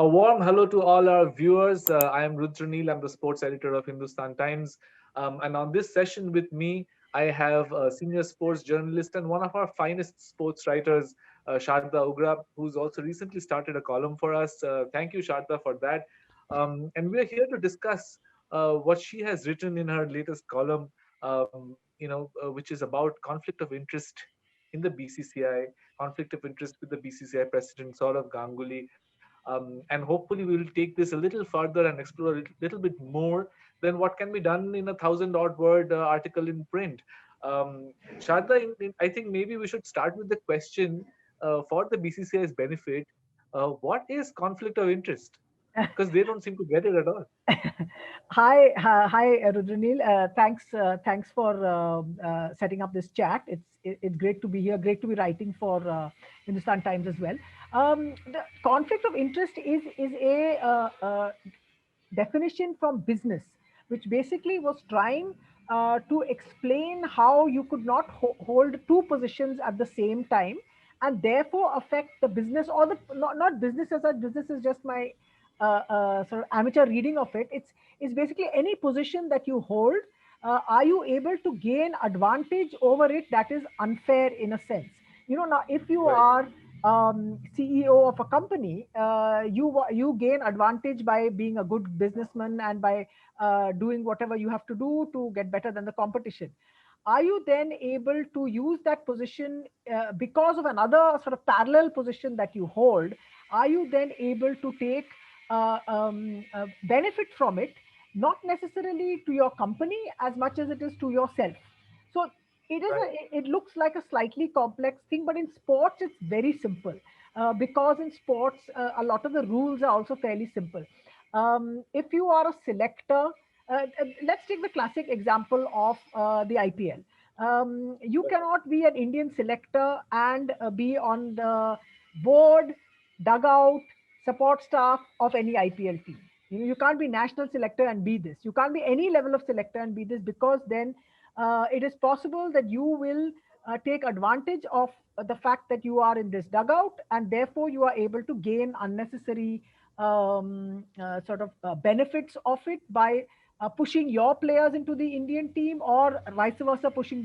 A warm hello to all our viewers. I am Rudraneil. I'm the sports editor of Hindustan Times. And on this session with me, I have a senior sports journalist and one of our finest sports writers, Sharda Ugra, who's also recently started a column for us. Thank you, Sharda, for that. And we're here to discuss what she has written in her latest column, which is about conflict of interest in the BCCI, conflict of interest with the BCCI president, Saurav Ganguly, and hopefully we will take this a little further and explore a little bit more than what can be done in a 1,000 odd word article in print. Sharda, I think maybe we should start with the question for the BCCI's benefit. What is conflict of interest? Because they don't seem to get it at all. Hi, Rudraneil. Thanks for setting up this chat. It's great to be here. Great to be writing for Hindustan Times as well. The conflict of interest is a definition from business, which basically was trying to explain how you could not hold two positions at the same time, and therefore affect the business or the not business as a business is just my sort of amateur reading of it. It's basically any position that you hold. Are you able to gain advantage over it that is unfair in a sense? Now if you Right. are CEO of a company, you gain advantage by being a good businessman and by doing whatever you have to do to get better than the competition. Are you then able to use that position because of another sort of parallel position that you hold? Are you then able to take benefit from it, not necessarily to your company as much as it is to yourself? So Right. it looks like a slightly complex thing, but in sports it's very simple, because in sports a lot of the rules are also fairly simple. If you are a selector, let's take the classic example of the IPL. You Right. cannot be an Indian selector and be on the board, dugout, support staff of any IPL team. You can't be national selector and be this. You can't be any level of selector and be this, because then it is possible that you will take advantage of the fact that you are in this dugout, and therefore you are able to gain unnecessary sort of benefits of it by pushing your players into the Indian team, or vice versa, pushing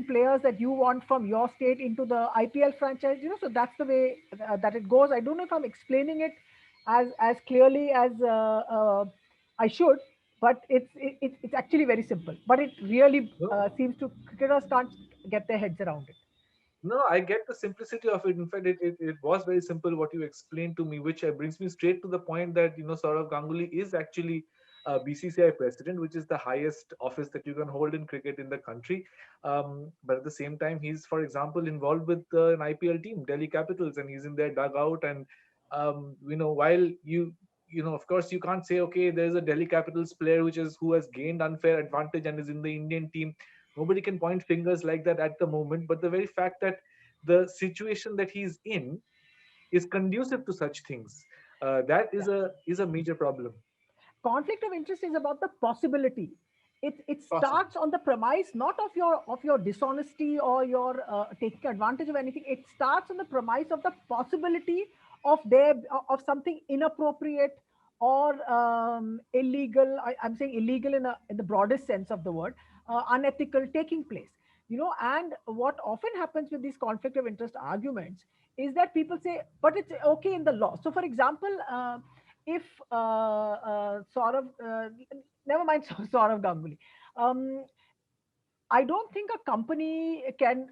players that you want from your state into the IPL franchise. So that's the way that it goes. I don't know if I'm explaining it as clearly as I should, but it's actually very simple. But it really No, seems to cricketers can't get their heads around it. no, I get the simplicity of it. In fact, it was very simple what you explained to me, which brings me straight to the point that, Saurav Ganguly is actually BCCI president, which is the highest office that you can hold in cricket in the country. But at the same time, he's, for example, involved with an IPL team, Delhi Capitals, and he's in their dugout. And, while of course, you can't say, okay, there's a Delhi Capitals player who has gained unfair advantage and is in the Indian team. Nobody can point fingers like that at the moment, but the very fact that the situation that he's in is conducive to such things, that Yeah. is a major problem. Conflict of interest is about the possibility. It Possible. starts on the premise not of your dishonesty or your taking advantage of anything. It starts on the premise of the possibility of something inappropriate or illegal. I'm saying illegal in the broadest sense of the word, unethical taking place. And what often happens with these conflict of interest arguments is that people say, but it's okay in the law. So for example, if never mind Saurav Ganguly. Um, I don't think a company can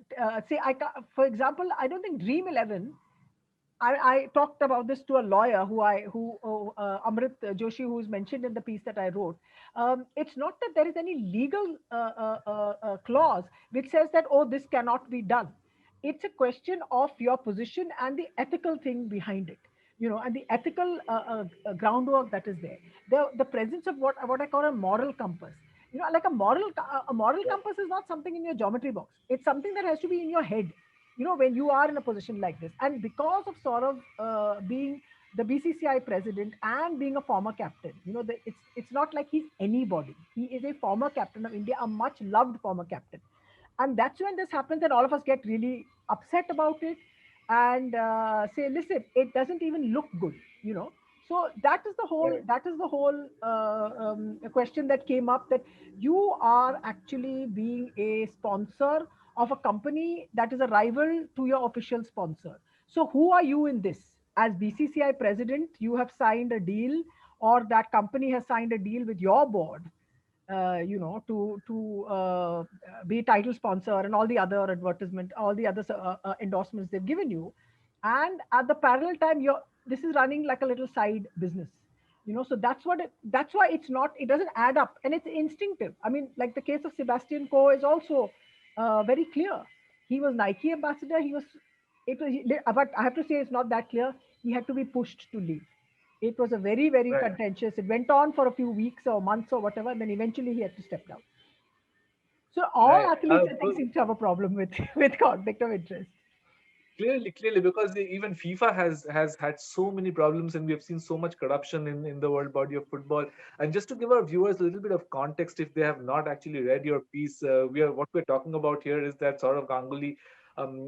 say, for example, I don't think Dream 11. I talked about this to a lawyer Amrit Joshi, who is mentioned in the piece that I wrote. It's not that there is any legal clause which says that, oh, this cannot be done. It's a question of your position and the ethical thing behind it, and the ethical groundwork that is there. The presence of what I call a moral compass. Like a moral Right. compass is not something in your geometry box. It's something that has to be in your head, when you are in a position like this. And because of sort of being the BCCI president and being a former captain, it's not like he's anybody. He is a former captain of India, a much loved former captain. And that's when this happens, and all of us get really upset about it. and say, listen, it doesn't even look good, you know. So that is the whole, Right. question that came up, that you are actually being a sponsor of a company that is a rival to your official sponsor. So who are you in this? As BCCI president, you have signed a deal, or that company has signed a deal with your board, to be title sponsor and all the other advertisement, all the other endorsements they've given you, and at the parallel time, you're this is running like a little side business, you know. So that's why it's not, it doesn't add up, and it's instinctive. I mean, like the case of Sebastian Coe is also very clear. He was Nike ambassador. He was it was, but I have to say it's not that clear. He had to be pushed to leave. It was a very, very Right. contentious. It went on for a few weeks or months or whatever, and then eventually he had to step down. So all Right. athletes, I think, seem to have a problem with with conflict of interest. Clearly, because even FIFA has had so many problems, and we have seen so much corruption in the world body of football. And just to give our viewers a little bit of context, if they have not actually read your piece, we are what we're talking about here is that Saurav Ganguly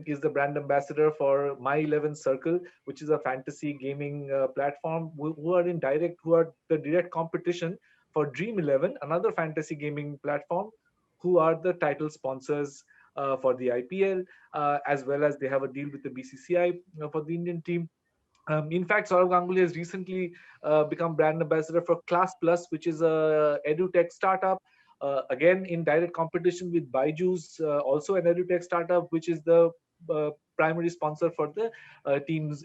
is the brand ambassador for My 11 Circle, which is a fantasy gaming platform who are the direct competition for Dream 11, another fantasy gaming platform, who are the title sponsors for the IPL, as well as they have a deal with the BCCI for the Indian team. In fact, Saurav Ganguly has recently become brand ambassador for Class Plus, which is a edutech startup. Again, in direct competition with Byju's, also an edutech startup, which is the primary sponsor for the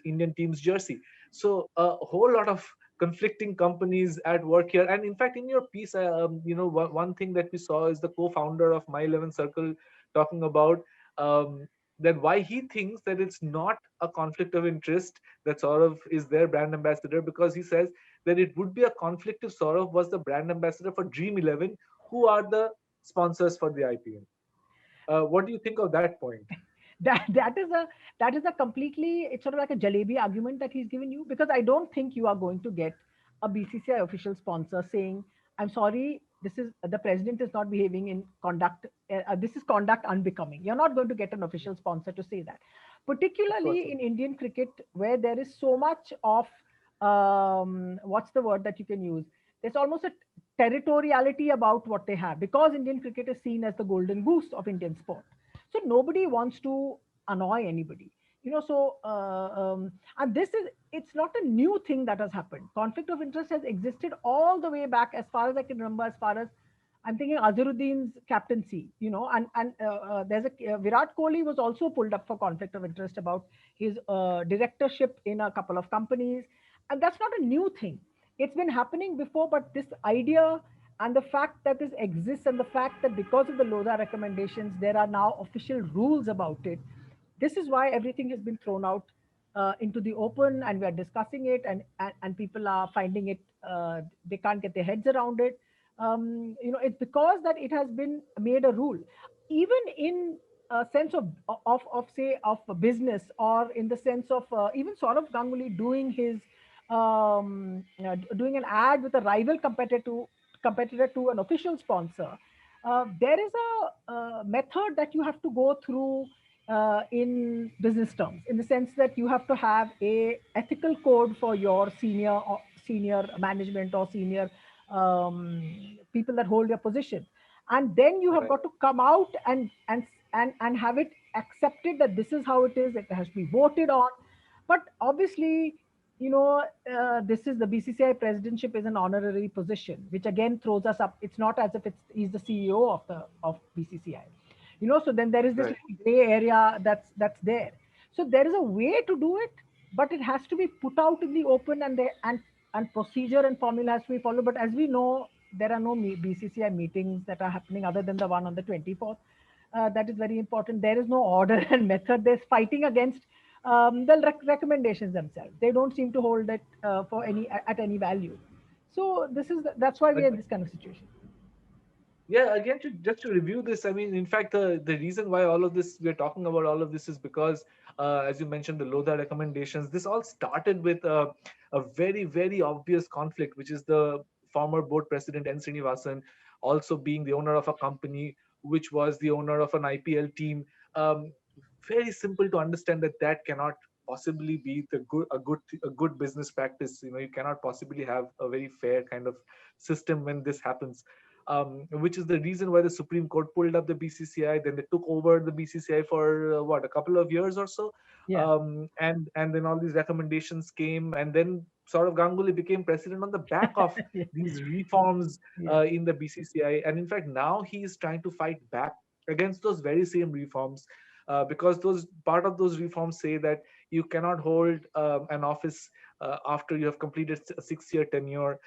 Indian team's jersey. So a whole lot of conflicting companies at work here. And in fact, in your piece, one thing that we saw is the co-founder of My 11 Circle talking about um, that why he thinks that it's not a conflict of interest that Saurav is their brand ambassador, because he says that it would be a conflict if Saurav was the brand ambassador for Dream 11, who are the sponsors for the IPL. What do you think of that point? that that is a that is a completely, it's sort of like a jalebi argument that he's given you, because I don't think you are going to get a BCCI official sponsor saying, I'm sorry, this is the president is not behaving in conduct, this is conduct unbecoming. You're not going to get an official sponsor to say that, Of course. particularly in Indian cricket, where there is so much of what's the word that you can use, there's almost a territoriality about what they have, because Indian cricket is seen as the golden goose of Indian sport. So nobody wants to annoy anybody, you know. So and this is, it's not a new thing that has happened. Conflict of interest has existed all the way back, as far as I can remember, as far as I'm thinking Azharuddin's captaincy, you know. And there's a Virat Kohli was also pulled up for conflict of interest about his directorship in a couple of companies, and that's not a new thing. It's been happening before, but this idea and the fact that this exists, and the fact that because of the LODA recommendations, there are now official rules about it. This is why everything has been thrown out into the open, and we are discussing it, and people are finding it, they can't get their heads around it. You know, it's because that it has been made a rule, even in a sense of say of a business, or in the sense of even Saurav Ganguly doing his doing an ad with a rival competitor to an official sponsor. There is a method that you have to go through in business terms, in the sense that you have to have a ethical code for your senior management, or senior people that hold your position, and then you have Right. got to come out and have it accepted that this is how it is. It has to be voted on. But obviously, you know, this is the BCCI presidentship is an honorary position, which again throws us up. It's not as if he's the CEO of BCCI, you know. So then there is this Right. little gray area that's there. So there is a way to do it, but it has to be put out in the open, and procedure and formula has to be followed. But as we know, there are no BCCI meetings that are happening other than the one on the 24th. That is very important. There is no order and method. There's fighting against the recommendations themselves. They don't seem to hold it for any at any value. So that's why we are in this kind of situation. Yeah, again, just to review this, I mean, in fact, the reason why all of this we're talking about all of this is because, as you mentioned, the Lodha recommendations. This all started with a very obvious conflict, which is the former board president N. Srinivasan also being the owner of a company which was the owner of an IPL team. Um, very simple to understand that that cannot possibly be a good business practice. You cannot possibly have a very fair kind of system when this happens. Which is the reason why the Supreme Court pulled up the BCCI. Then they took over the BCCI for what, a couple of years or so, Yeah. and then all these recommendations came, and then sort of Ganguly became president on the back of Yeah. these reforms Yeah. in the BCCI. And in fact, now he is trying to fight back against those very same reforms, because those part of those reforms say that you cannot hold an office after you have completed a 6-year tenure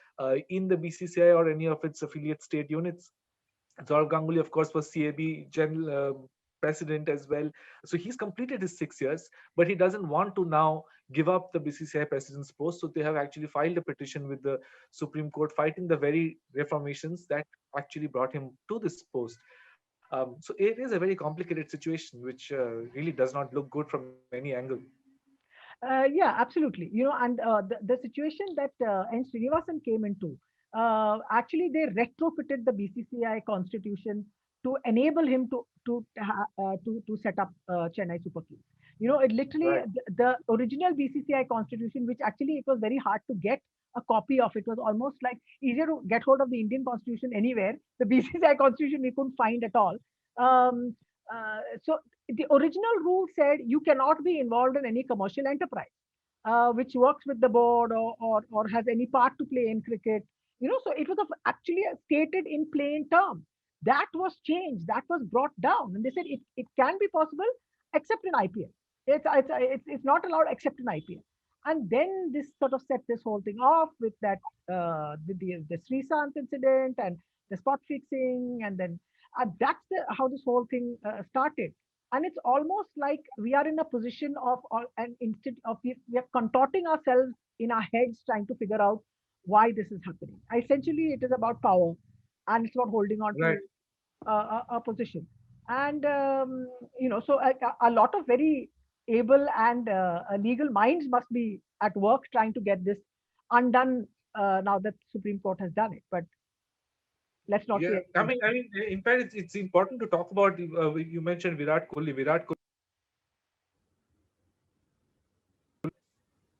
in the BCCI or any of its affiliate state units. Saurav Ganguly, of course, was CAB general president as well. So he's completed his 6 years, but he doesn't want to now give up the BCCI president's post. So they have actually filed a petition with the Supreme Court, fighting the very reformations that actually brought him to this post. So it is a very complicated situation, which really does not look good from any angle. Yeah, absolutely. And the situation that N. Srinivasan came into, actually they retrofitted the BCCI constitution to enable him to set up Chennai Super Kings. It literally Right. the original BCCI constitution, which actually it was very hard to get a copy of. It was almost like easier to get hold of the Indian constitution anywhere. The BCCI constitution we couldn't find at all. Um, so the original rule said you cannot be involved in any commercial enterprise which works with the board, or has any part to play in cricket. So it was actually stated in plain terms. That was changed. That was brought down, and they said it can be possible except in IPL. It's not allowed except in IPL. And then this sort of set this whole thing off with that with the Srisant incident and the spot fixing, and then that's how this whole thing started. And it's almost like we are in a position of, or an instant of, we are contorting ourselves in our heads trying to figure out why this is happening. Essentially, it is about power, and it's about holding on to Right. a position. And so a lot of very able and legal minds must be at work trying to get this undone, now that Supreme Court has done it. But let's not say Yeah, anything. in fact, it's important to talk about. You mentioned Virat Kohli. Virat Kohli.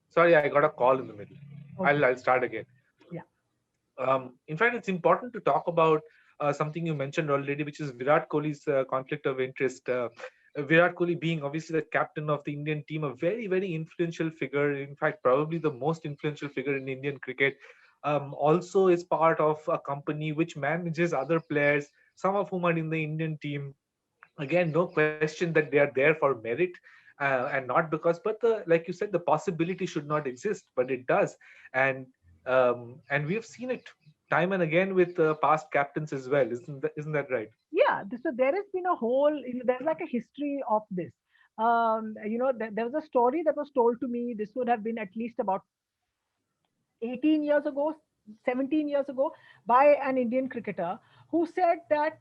Sorry, I got a call in the middle. Okay. I'll start again. Yeah. In fact, it's important to talk about something you mentioned already, which is Virat Kohli's conflict of interest. Virat Kohli being obviously the captain of the Indian team, a very, very influential figure. In fact, probably the most influential figure in Indian cricket. Also is part of a company which manages other players, some of whom are in the Indian team. Again, no question that they are there for merit, and not because, but like you said, the possibility should not exist, but it does. And we have seen it time and again with past captains as well. Isn't that right? Yeah, so there has been a whole, there's like a history of this. There was a story that was told to me. This would have been at least about 18 years ago, 17 years ago, by an Indian cricketer who said that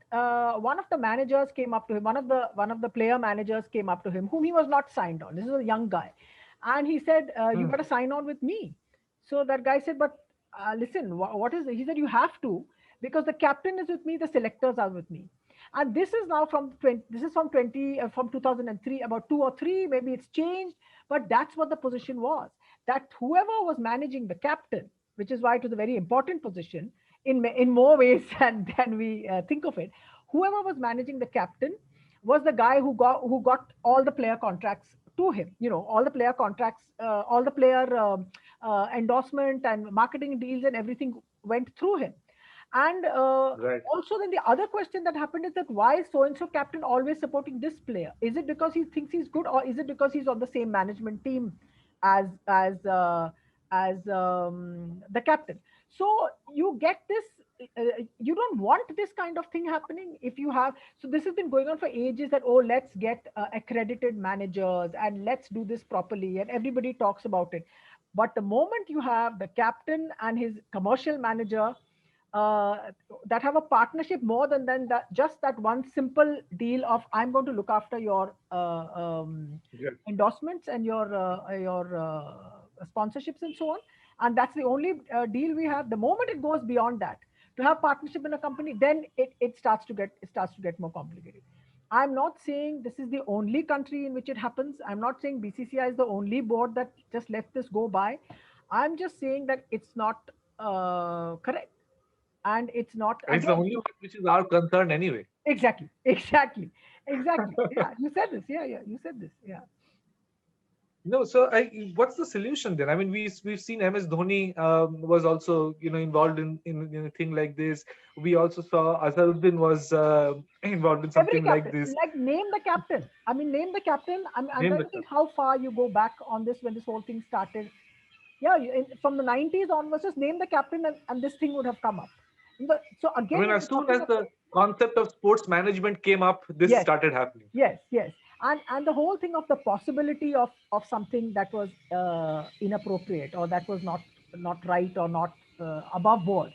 one of the managers came up to him, one of the player managers came up to him, whom he was not signed on. This is a young guy, and he said, "You got to Hmm. sign on with me." So that guy said, "But listen, what is it?" He said, "You have to, because the captain is with me, the selectors are with me." And this is now from 20, this is from 2003, about 2 or 3, maybe it's changed, but that's what the position was, that whoever was managing the captain, which is why it was a very important position in more ways than we think of it, whoever was managing the captain was the guy who got all the player contracts to him. All the player contracts, all the player endorsement and marketing deals and everything went through him. And Right. also, then the other question that happened is that why is so and so captain always supporting this player? Is it because he thinks he's good, or is it because he's on the same management team as as uh, as the captain? So you get this. You don't want this kind of thing happening if you have. So this has been going on for ages. That, oh, let's get accredited managers and let's do this properly, and everybody talks about it. But the moment you have the captain and his commercial manager uh, that have a partnership more than that, just that one simple deal of, I'm going to look after your Yeah. endorsements and your sponsorships and so on, and that's the only deal we have. The moment it goes beyond that to have partnership in a company, then it starts to get more complicated. I'm not saying this is the only country in which it happens. I'm not saying BCCI is the only board that just let this go by. I'm just saying that it's not correct, and it's not And it's the again. only one which is our concern anyway. Exactly, exactly, exactly. Yeah, you said this. Yeah, yeah, you said this. Yeah. No, so what's the solution then? I mean, we've seen MS Dhoni was also involved in a thing like this. We also saw Azharuddin was involved in Every something like captain, this. like name the captain. I mean, name the captain. I'm Name trying the to think club. how far you go back on this when this whole thing started. Yeah, from the 90s onwards, just name the captain, and this thing would have come up. So I again, mean, when as you're soon talking as of, the concept of sports management came up, this yes, started happening. yes, yes, and the whole thing of the possibility of something that was inappropriate, or that was not right, or not above board,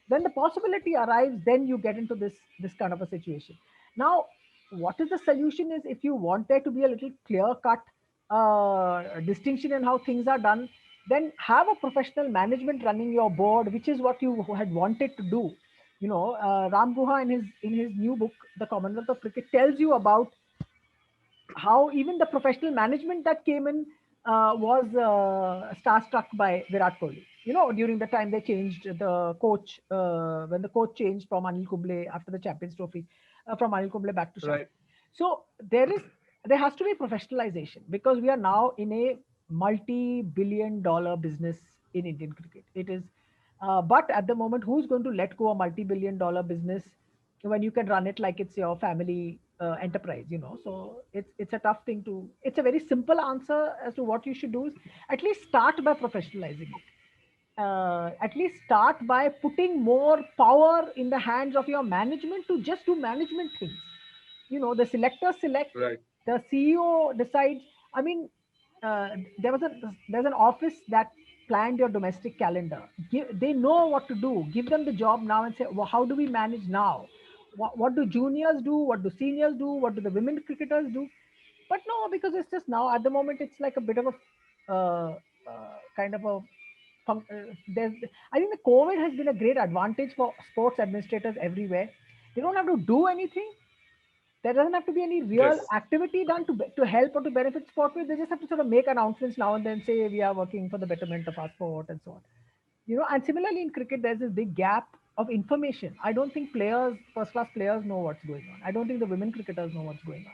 when the possibility arrives, then you get into this kind of a situation. Now, what is the solution is, if you want there to be a little clear cut distinction in how things are done, then have a professional management running your board, which is what you had wanted to do. Ram Guha in his new book, The Commonwealth of Cricket, tells you about how even the professional management that came in was starstruck by Virat Kohli. During the time they changed the coach, when the coach changed from Anil Kumble after the Champions Trophy, from Anil Kumble back to Sharda. Right. So there has to be professionalization, because we are now in a multi-billion-dollar business in Indian cricket. It is, but at the moment, who's going to let go a multi-billion-dollar business when you can run it like it's your family enterprise? So it's a tough thing to. It's a very simple answer as to what you should do is at least start by professionalizing it. At least start by putting more power in the hands of your management to just do management things. The selectors select, Right. the CEO decides. I mean, uh, there's an office that planned your domestic calendar. They know what to do. Give them the job now and say, well, how do we manage now? What do juniors do? What do seniors do? What do the women cricketers do? But no, because it's just now at the moment it's like a bit of a kind of a there's I think the COVID has been a great advantage for sports administrators everywhere. They don't have to do anything. There doesn't have to be any real Yes. activity done to help or to benefit sport with. They just have to sort of make announcements now and then, say we are working for the betterment of our sport and so on. And similarly in cricket, there's this big gap of information. I don't think first class players know what's going on. I don't think the women cricketers know what's going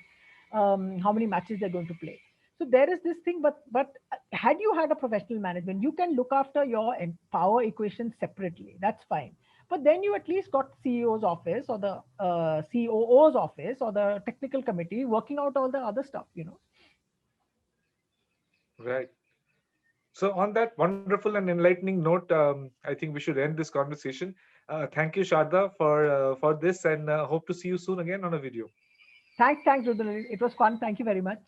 on, how many matches they're going to play. So there is this thing, but had you had a professional management, you can look after your power equation separately. That's fine. But then you at least got CEO's office, or the COO's office, or the technical committee working out all the other stuff. Right. So on that wonderful and enlightening note, I think we should end this conversation. Thank you, Sharda, for this, and hope to see you soon again on a video. Thanks, Rudraneil. It was fun. Thank you very much.